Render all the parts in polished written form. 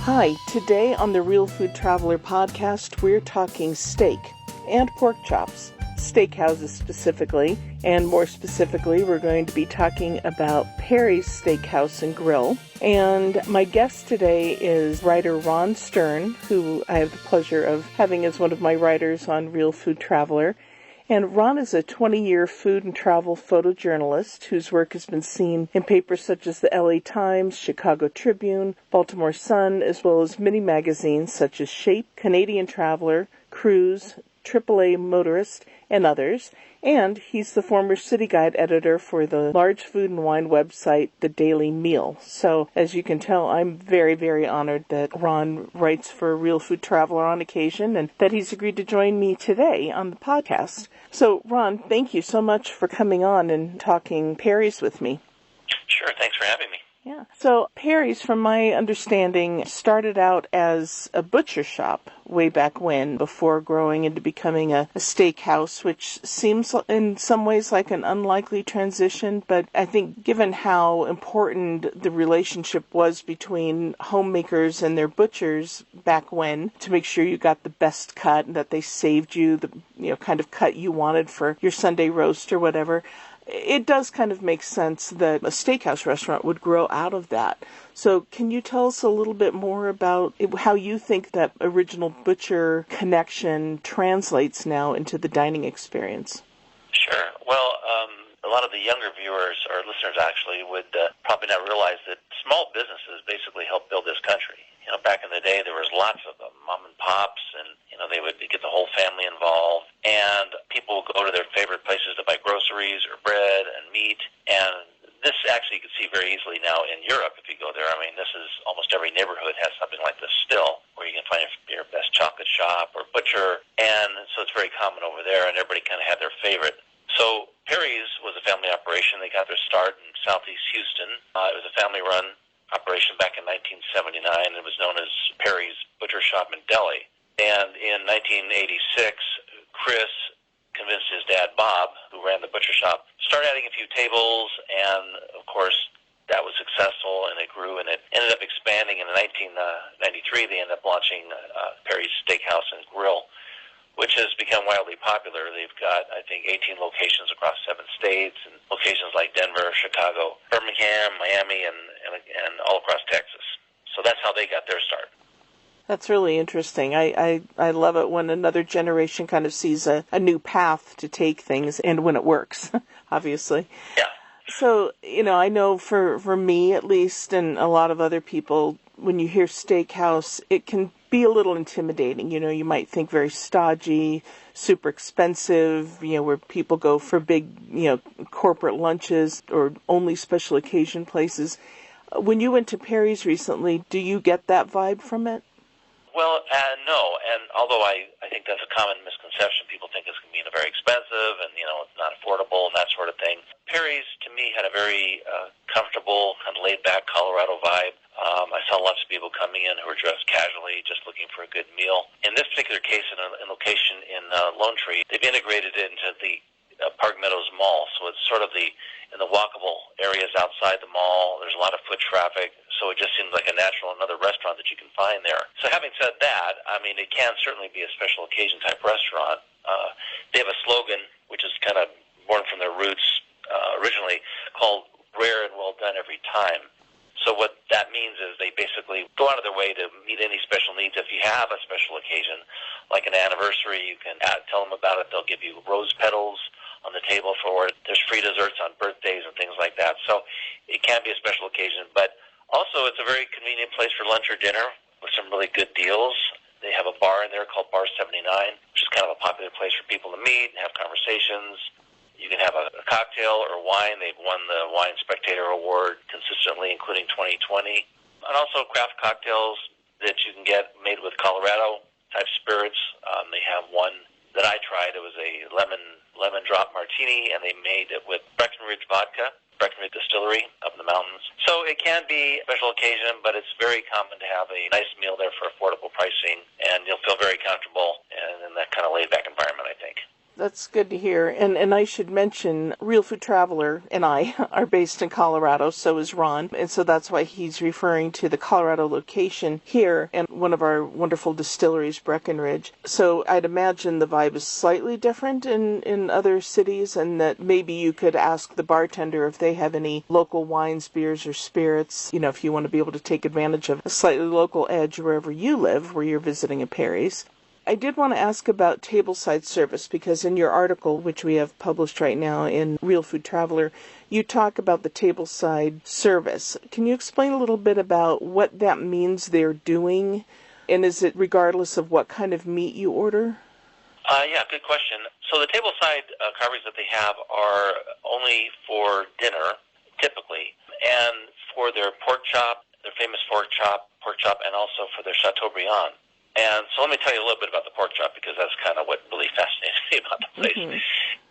Hi, today on the Real Food Traveler podcast, we're talking steak and pork chops, steakhouses specifically, and more specifically, we're going to be talking about Perry's Steakhouse and Grill. And my guest today is writer Ron Stern, who I have the pleasure of having as one of my writers on Real Food Traveler. And Ron is a 20-year food and travel photojournalist whose work has been seen in papers such as the LA Times, Chicago Tribune, Baltimore Sun, as well as many magazines such as Shape, Canadian Traveler, Cruise, AAA Motorist, and others. And he's the former city guide editor for the large food and wine website, The Daily Meal. So, as you can tell, I'm very, very honored that Ron writes for Real Food Traveler on occasion and that he's agreed to join me today on the podcast. So, Ron, thank you so much for coming on and talking Perry's with me. Sure, thanks for having me. Yeah. So Perry's, from my understanding, started out as a butcher shop way back when, before growing into becoming a steakhouse, which seems in some ways like an unlikely transition. But I think given how important the relationship was between homemakers and their butchers back when, to make sure you got the best cut and that they saved you the kind of cut you wanted for your Sunday roast or whatever, it does kind of make sense that a steakhouse restaurant would grow out of that. So can you tell us a little bit more about how you think that original butcher connection translates now into the dining experience? Sure. Well, a lot of the younger viewers or listeners actually would probably not realize that small businesses basically helped build this country. Back in the day, there was lots of them, mom and pops, and, they would get the whole family involved. And people would go to their favorite places to buy groceries or bread and meat. And this actually you can see very easily now in Europe if you go there. I mean, this is almost every neighborhood has something like this still, where you can find your best chocolate shop or butcher. And so it's very common over there, and everybody kind of had their favorite. So Perry's was a family operation. They got their start in southeast Houston. It was a family-run operation back in 1979. It was known as Perry's Butcher Shop and Deli. And in 1986, Chris convinced his dad, Bob, who ran the butcher shop, start adding a few tables, and, of course, that was successful, and it grew, and it ended up expanding. In 1993, they ended up launching Perry's Steakhouse and Grill, which has become wildly popular. They've got, I think, 18 locations across 7 states, and locations like Denver, Chicago, Birmingham, Miami, and all across Texas. So that's how they got their start. That's really interesting. I love it when another generation kind of sees a new path to take things, and when it works, obviously. Yeah. So, I know for me at least, and a lot of other people, when you hear steakhouse, it can be a little intimidating. You might think very stodgy, super expensive, where people go for big, corporate lunches or only special occasion places. When you went to Perry's recently, do you get that vibe from it? Well, no, and although I think that's a common misconception, people think it's going to be very expensive and, it's not affordable and that sort of thing. Perry's, to me, had a very comfortable, kind of laid-back Colorado vibe. I saw lots of people coming in who were dressed casually, just looking for a good meal. In this particular case, in a location in Lone Tree, they've integrated it into the Park Meadows Mall, so it's sort of in the walkable areas outside the mall. There's a lot of foot traffic, so it just seems like a natural another restaurant that you can find there. So having said that, I mean, it can certainly be a special occasion type restaurant. They have a slogan, which is kind of born from their roots originally, called "Rare and Well Done Every Time." So what that means is they basically go out of their way to meet any special needs. If you have a special occasion, like an anniversary, you can tell them about it. They'll give you rose petals on the table for it. There's free desserts on birthdays and things like that. So it can be a special occasion. But also it's a very convenient place for lunch or dinner with some really good deals. They have a bar in there called Bar 79, which is kind of a popular place for people to meet and have conversations. You can have a cocktail or wine. They've won the Wine Spectator Award consistently, including 2020. And also craft cocktails that you can get made with Colorado-type spirits. They have one that I tried. It was a lemon drop martini, and they made it with Breckenridge vodka, Breckenridge Distillery up in the mountains. So it can be a special occasion, but it's very common to have a nice meal there for affordable pricing, and you'll feel very comfortable and in that kind of laid-back environment, I think. That's good to hear. And I should mention, Real Food Traveler and I are based in Colorado, so is Ron. And so that's why he's referring to the Colorado location here and one of our wonderful distilleries, Breckenridge. So I'd imagine the vibe is slightly different in other cities, and that maybe you could ask the bartender if they have any local wines, beers, or spirits, if you want to be able to take advantage of a slightly local edge wherever you live, where you're visiting a Perry's. I did want to ask about tableside service, because in your article, which we have published right now in Real Food Traveler, you talk about the tableside service. Can you explain a little bit about what that means they're doing? And is it regardless of what kind of meat you order? Yeah, good question. So the tableside carvings that they have are only for dinner, typically, and for their pork chop, their famous pork chop, and also for their Chateaubriand. And so let me tell you a little bit about the pork chop, because that's kind of what really fascinates me about the place. Mm-hmm.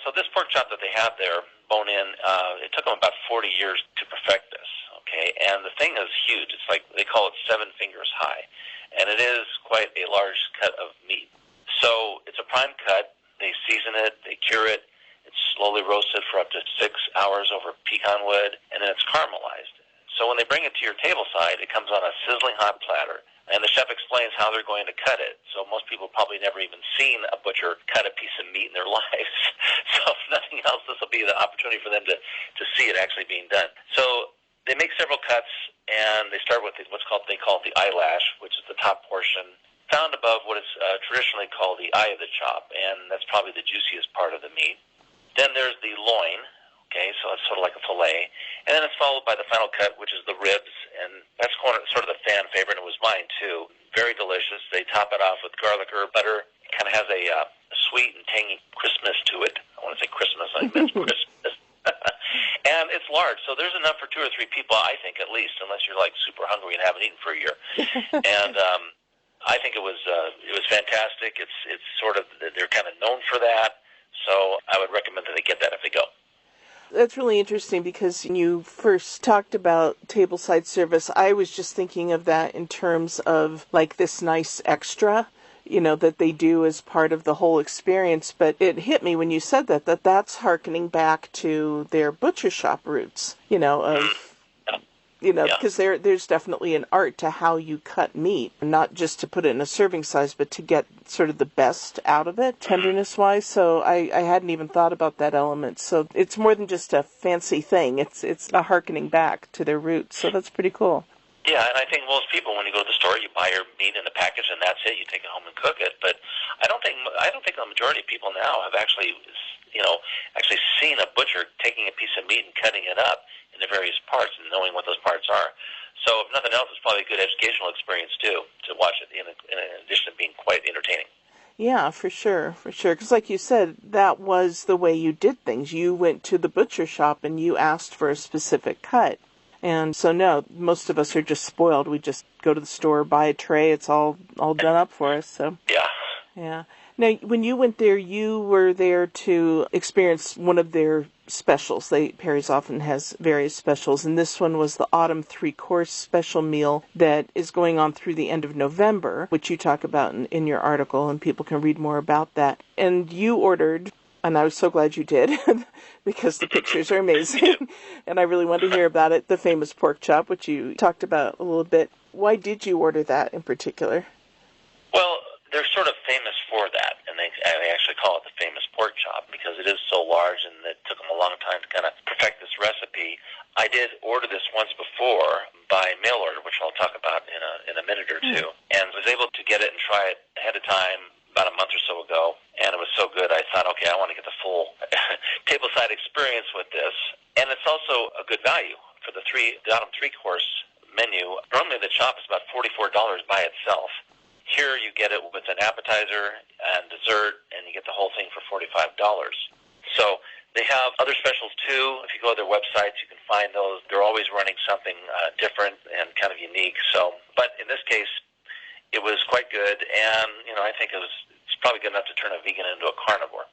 So this pork chop that they have there, bone-in, it took them about 40 years to perfect this, okay? And the thing is huge. It's like, they call it 7 fingers high. And it is quite a large cut of meat. So it's a prime cut. They season it. They cure it. It's slowly roasted for up to 6 hours over pecan wood, and then it's caramelized. So when they bring it to your tableside, it comes on a sizzling hot platter. And the chef explains how they're going to cut it. So most people probably never even seen a butcher cut a piece of meat in their lives. So if nothing else, this will be the opportunity for them to see it actually being done. So they make several cuts, and they start with they call it the eyelash, which is the top portion, found above what is traditionally called the eye of the chop, and that's probably the juiciest part of the meat. Then there's the loin. Okay, so it's sort of like a fillet. And then it's followed by the final cut, which is the ribs, and that's sort of the fan favorite. It was mine, too. Very delicious. They top it off with garlic herb butter. It kind of has a sweet and tangy Christmas to it. I want to say Christmas. I meant Christmas. And it's large, so there's enough for 2 or 3 people, I think, at least, unless you're, like, super hungry and haven't eaten for a year. And I think it was fantastic. It's sort of, they're kind of known for that, so I would recommend that they get that if they go. That's really interesting, because when you first talked about tableside service, I was just thinking of that in terms of like this nice extra, that they do as part of the whole experience. But it hit me when you said that's hearkening back to their butcher shop roots, because there's definitely an art to how you cut meat, not just to put it in a serving size, but to get sort of the best out of it, tenderness-wise. So I hadn't even thought about that element. So it's more than just a fancy thing. It's a hearkening back to their roots. So that's pretty cool. Yeah, and I think most people, when you go to the store, you buy your meat in a package, and that's it. You take it home and cook it. But I don't think the majority of people now have actually seen a butcher taking a piece of meat and cutting it up in the various parts and knowing what those parts are. So if nothing else, it's probably a good educational experience too, to watch it in addition to being quite entertaining. Yeah, for sure. Because like you said, that was the way you did things. You went to the butcher shop and you asked for a specific cut. And so no, most of us are just spoiled. We just go to the store, buy a tray, it's all done up for us. So yeah. Now, when you went there, you were there to experience one of their specials. Perry's often has various specials, and this one was the Autumn 3-course special meal that is going on through the end of November, which you talk about in your article, and people can read more about that. And you ordered, and I was so glad you did, because the pictures are amazing, and I really wanted to hear about it, the famous pork chop, which you talked about a little bit. Why did you order that in particular? Well, they're sort of famous for that, and they actually call it the famous pork chop because it is so large, and it took them a long time to kind of perfect this recipe. I did order this once before by mail order, which I'll talk about in a minute or two, and was able to get it and try it ahead of time about a month or so ago, and it was so good I thought, okay, I want to get the full tableside experience with this, and it's also a good value for the Autumn 3-course menu. Normally the chop is about $44 by itself. Here you get it with an appetizer and dessert, and you get the whole thing for $45. So they have other specials too. If you go to their websites, you can find those. They're always running something different and kind of unique. So, but in this case, it was quite good, and I think it's probably good enough to turn a vegan into a carnivore.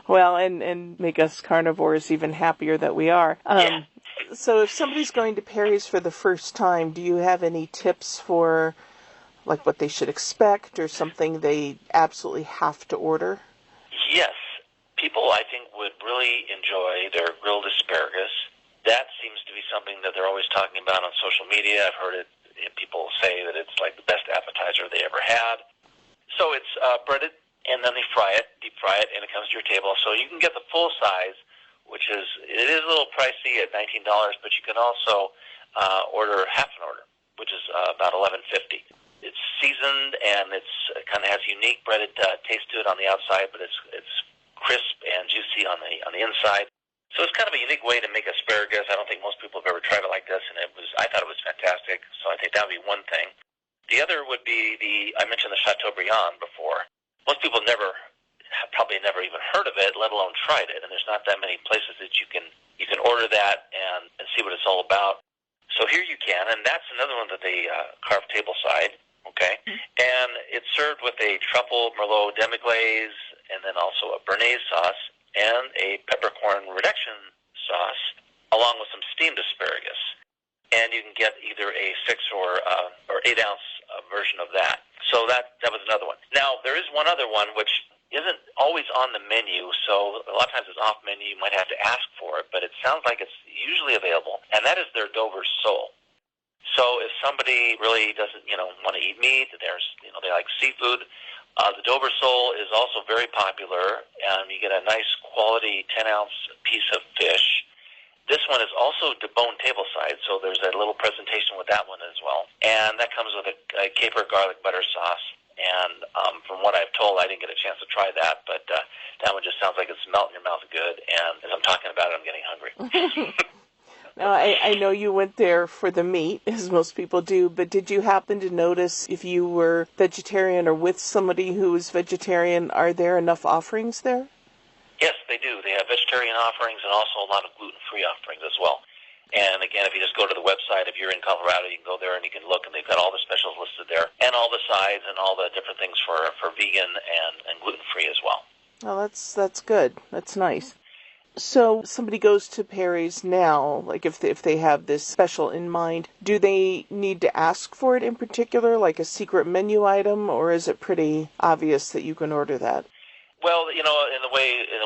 Well, and make us carnivores even happier that we are. Yeah. So if somebody's going to Perry's for the first time, do you have any tips for like what they should expect or something they absolutely have to order? Yes. People, I think, would really enjoy their grilled asparagus. That seems to be something that they're always talking about on social media. I've heard it. People say that it's like the best appetizer they ever had. So it's breaded, and then they fry it, deep fry it, and it comes to your table. So you can get the full size, it is a little pricey at $19, but you can also order half an order, which is about $11.50. It's seasoned, and it kind of has unique breaded taste to it on the outside, but it's crisp and juicy on the inside. So it's kind of a unique way to make asparagus. I don't think most people have ever tried it like this, and I thought it was fantastic. So I think that would be one thing. The other would be I mentioned the Chateaubriand before. Most people have probably never even heard of it, let alone tried it. And there's not that many places that you can order that and see what it's all about. So here you can, and that's another one that they carve tableside. Okay, and it's served with a truffle merlot demi-glaze, and then also a béarnaise sauce and a peppercorn reduction sauce, along with some steamed asparagus. And you can get either a 6 or 8 ounce version of that. So that was another one. Now there is one other one which isn't always on the menu, so a lot of times it's off menu. You might have to ask for it, but it sounds like it's usually available, and that is their Dover sole. So if somebody really doesn't, want to eat meat, they like seafood, the Dover sole is also very popular, and you get a nice quality 10-ounce piece of fish. This one is also deboned tableside, so there's a little presentation with that one as well. And that comes with a caper garlic butter sauce. And from what I've told, I didn't get a chance to try that, but that one just sounds like it's melting your mouth good. And as I'm talking about it, I'm getting hungry. Now, I know you went there for the meat, as most people do, but did you happen to notice if you were vegetarian or with somebody who was vegetarian, are there enough offerings there? Yes, they do. They have vegetarian offerings and also a lot of gluten-free offerings as well. And again, if you just go to the website, if you're in Colorado, you can go there and you can look, and they've got all the specials listed there, and all the sides and all the different things for vegan and gluten-free as well. Oh, that's good. That's nice. So somebody goes to Perry's now, like if they have this special in mind, do they need to ask for it in particular, like a secret menu item, or is it pretty obvious that you can order that? Well, in the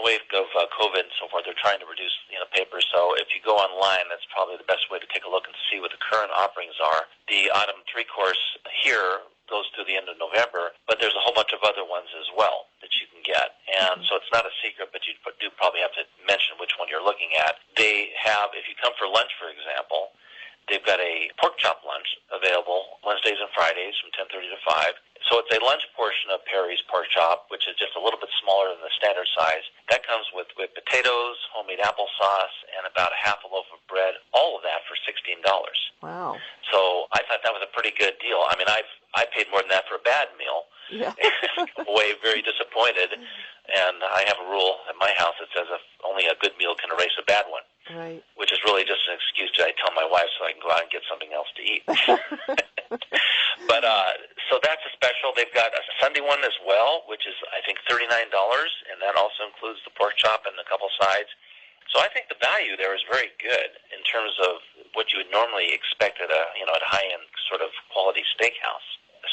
wake of COVID and so forth, they're trying to reduce papers. So if you go online, that's probably the best way to take a look and see what the current offerings are. The autumn 3-course here goes through the end of November, but there's a whole bunch of other ones as well that you can get. And so it's not a secret, but you do probably have to mention which one you're looking at. They have, if you come for lunch, for example, they've got a pork chop lunch available Wednesdays and Fridays from 10:30 to 5. So it's a lunch portion of Perry's pork chop, which is just a little bit smaller than the standard size. That comes with potatoes, homemade applesauce, and about a half a loaf of bread, all of that for $16. Wow. So I thought that was a pretty good deal. I mean, I paid more than that for a bad meal. Yeah. Away very disappointed. And I have a rule at my house that says if only a good meal can erase a bad one. Right. Which is really just an excuse that I tell my wife so I can go out and get something else to eat. But so that's a special. They've got a Sunday one as well, which is I think $39, and that also includes the pork chop and a couple sides. So I think the value there is very good in terms of what you would normally expect at a high-end sort of quality steakhouse.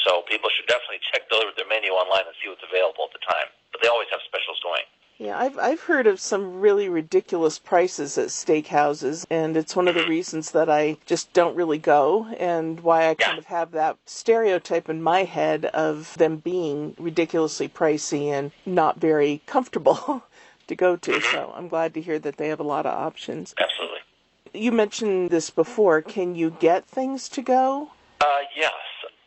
So people should definitely check their menu online and see what's available at the time. But they always have specials going. Yeah, I've heard of some really ridiculous prices at steakhouses, and it's one of the reasons that I just don't really go, and why I kind of have that stereotype in my head of them being ridiculously pricey and not very comfortable to go to. So I'm glad to hear that they have a lot of options. Absolutely. You mentioned this before. Can you get things to go? Yes.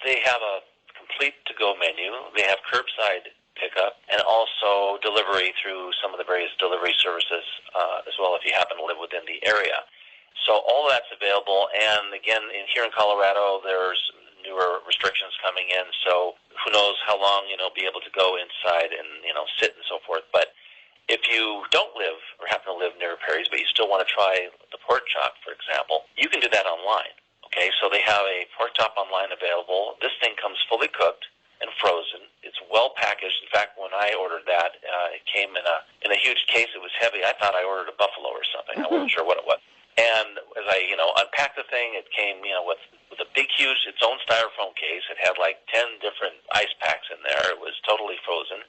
They have a complete to-go menu. They have curbside pickup and also delivery through some of the various delivery services as well if you happen to live within the area. So all that's available. And again, here in Colorado, there's newer restrictions coming in. So who knows how long, be able to go inside and, sit and so forth. But if you don't live or happen to live near Perry's, but you still want to try the pork chop, for example, you can do that online. Okay, so they have a pork chop online available. This thing comes fully cooked and frozen. It's well packaged. In fact, when I ordered that, it came in a huge case. It was heavy. I thought I ordered a buffalo or something. I wasn't sure what it was. And as I, unpacked the thing, it came, with a big, huge, its own styrofoam case. It had like 10 different ice packs in there. It was totally frozen.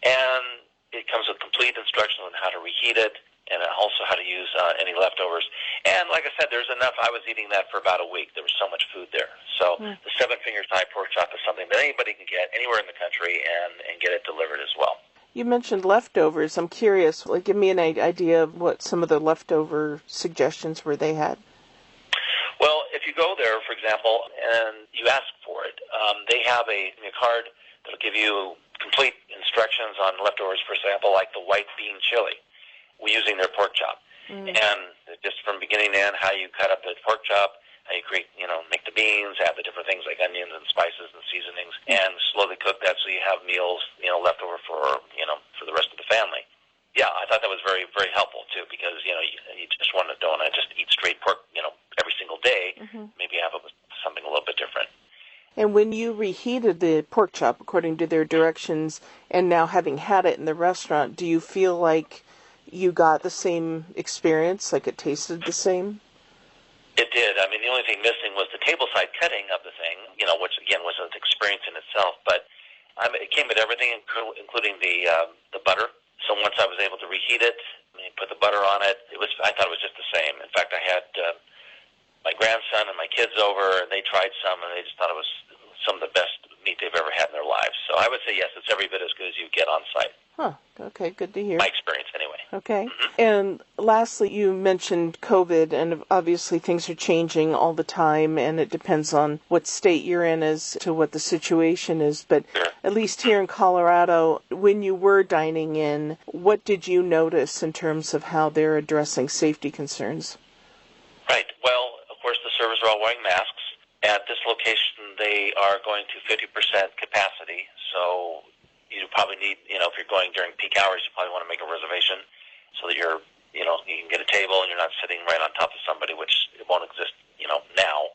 And it comes with complete instructions on how to reheat it, and also how to use any leftovers. And like I said, there's enough. I was eating that for about a week. There was so much food there. So the 7-finger Thai pork chop is something that anybody can get anywhere in the country and get it delivered as well. You mentioned leftovers. I'm curious, give me an idea of what some of the leftover suggestions were they had. Well, if you go there, for example, and you ask for it, they have a card that will give you complete instructions on leftovers, for example, like the white bean chili, using their pork chop. And just from beginning to end, how you cut up the pork chop, how you make the beans, add the different things like onions and spices and seasonings, and slowly cook that so you have meals, left over for the rest of the family. Yeah, I thought that was very, very helpful, too, because, you just don't want to just eat straight pork, every single day. Maybe have it with something a little bit different. And when you reheated the pork chop according to their directions, and now having had it in the restaurant, do you feel like you got the same experience, like it tasted the same? It did. I mean, the only thing missing was the tableside cutting of the thing, which, again, was an experience in itself. But it came with everything, including the butter. So once I was able to reheat it, put the butter on it, I thought it was just the same. In fact, I had my grandson and my kids over, and they tried some, and they just thought it was some of the best meat they've ever had in their lives. So I would say, yes, it's every bit as good as you get on site. Huh. Okay, good to hear. My experience, anyway. Okay. And lastly, you mentioned COVID, and obviously things are changing all the time, and it depends on what state you're in as to what the situation is. But at least here in Colorado, when you were dining in, what did you notice in terms of how they're addressing safety concerns? Right. Well, of course, the servers are all wearing masks. At this location, they are going to 50% capacity, so you probably need, if you're going during peak hours, you probably want to make a reservation so that you can get a table and you're not sitting right on top of somebody, which it won't exist, now.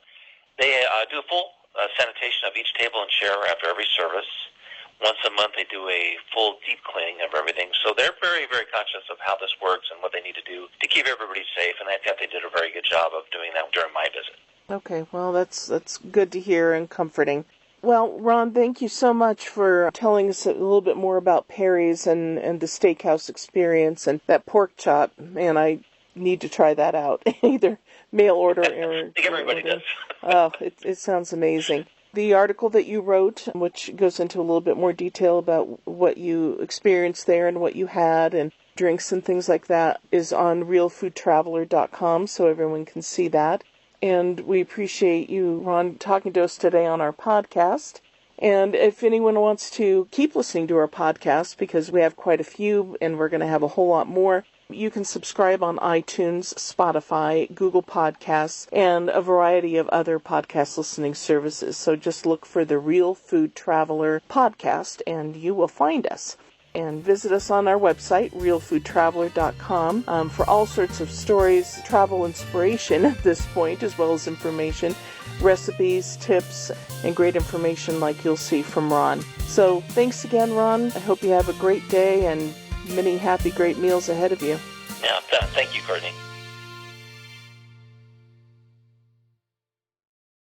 They do a full sanitation of each table and chair after every service. Once a month, they do a full deep cleaning of everything. So they're very, very conscious of how this works and what they need to do to keep everybody safe, and I think they did a very good job of doing that during my visit. Okay, well, that's good to hear and comforting. Well, Ron, thank you so much for telling us a little bit more about Perry's and the Steakhouse experience and that pork chop. Man, I need to try that out, either mail order or... I think everybody does. Oh, it sounds amazing. The article that you wrote, which goes into a little bit more detail about what you experienced there and what you had and drinks and things like that, is on realfoodtraveler.com, so everyone can see that. And we appreciate you, Ron, talking to us today on our podcast. And if anyone wants to keep listening to our podcast, because we have quite a few and we're going to have a whole lot more, you can subscribe on iTunes, Spotify, Google Podcasts, and a variety of other podcast listening services. So just look for the Real Food Traveler podcast and you will find us. And visit us on our website, realfoodtraveler.com, for all sorts of stories, travel inspiration at this point, as well as information, recipes, tips, and great information like you'll see from Ron. So thanks again, Ron. I hope you have a great day and many happy, great meals ahead of you. Yeah, thank you, Courtney.